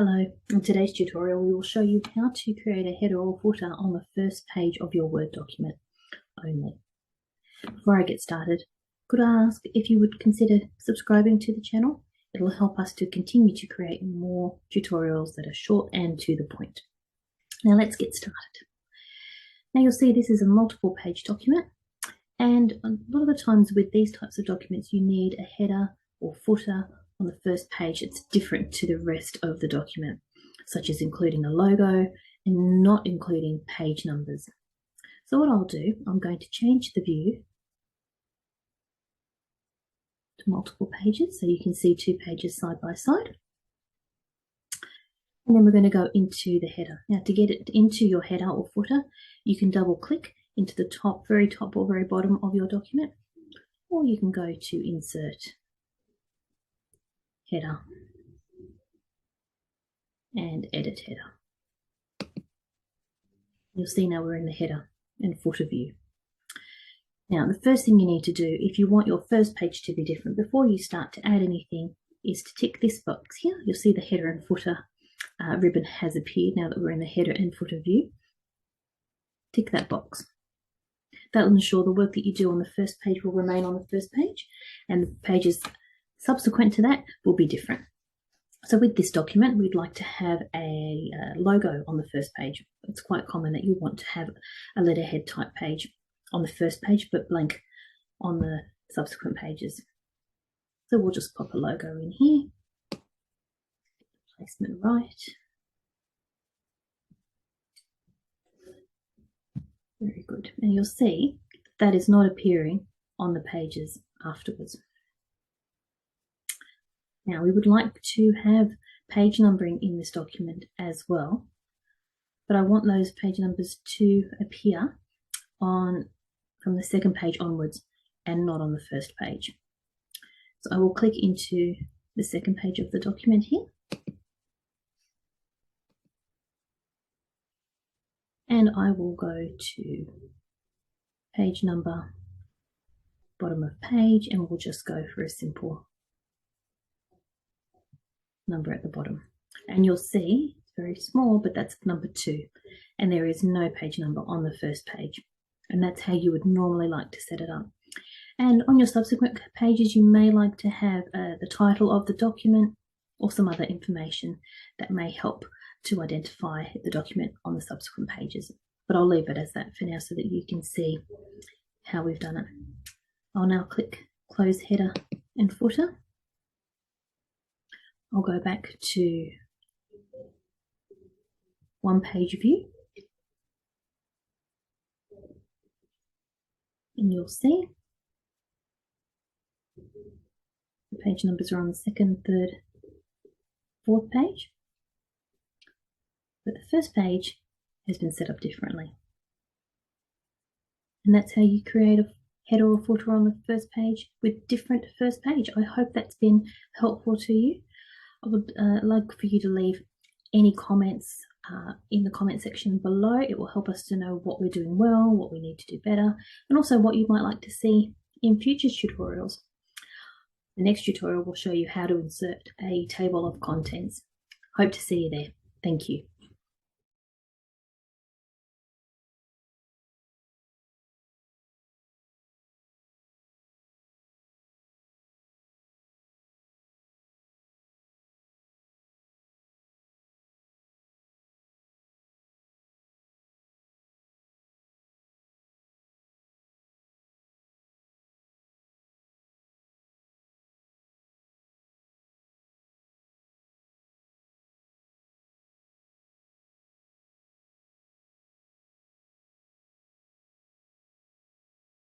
Hello, in today's tutorial we will show you how to create a header or footer on the first page of your Word document only. Before I get started, could I ask if you would consider subscribing to the channel? It will help us to continue to create more tutorials that are short and to the point. Now let's get started. Now you'll see this is a multiple page document, and a lot of the times with these types of documents you need a header or footer on the first page. It's different to the rest of the document, such as including a logo and not including page numbers. So what I'll do, I'm going to change the view to multiple pages so you can see two pages side by side. And then we're going to go into the header. Now to get it into your header or footer, you can double click into the very top or very bottom of your document, or you can go to Insert, Header, and Edit Header. You'll see now we're in the header and footer view. Now the first thing you need to do if you want your first page to be different before you start to add anything is to tick this box here. You'll see the header and footer ribbon has appeared now that we're in the header and footer view. Tick that box. That will ensure the work that you do on the first page will remain on the first page, and the pages subsequent to that will be different. So with this document, we'd like to have a logo on the first page. It's quite common that you want to have a letterhead type page on the first page, but blank on the subsequent pages. So we'll just pop a logo in here. Placement right. Very good. And you'll see that is not appearing on the pages afterwards. Now we would like to have page numbering in this document as well, but I want those page numbers to appear from the second page onwards and not on the first page. So I will click into the second page of the document here, and I will go to page number, bottom of page, and we'll just go for a simple number at the bottom. And you'll see it's very small, but that's number 2, and there is no page number on the first page. And that's how you would normally like to set it up. And on your subsequent pages, you may like to have the title of the document or some other information that may help to identify the document on the subsequent pages. But I'll leave it as that for now so that you can see how we've done it. I'll now click Close Header and Footer. I'll go back to one page view, and you'll see the page numbers are on the second, third, fourth page, but the first page has been set up differently. And that's how you create a header or footer on the first page with different first page. I hope that's been helpful to you. I would like for you to leave any comments in the comment section below. It will help us to know what we're doing well, what we need to do better, and also what you might like to see in future tutorials. The next tutorial will show you how to insert a table of contents. Hope to see you there. Thank you.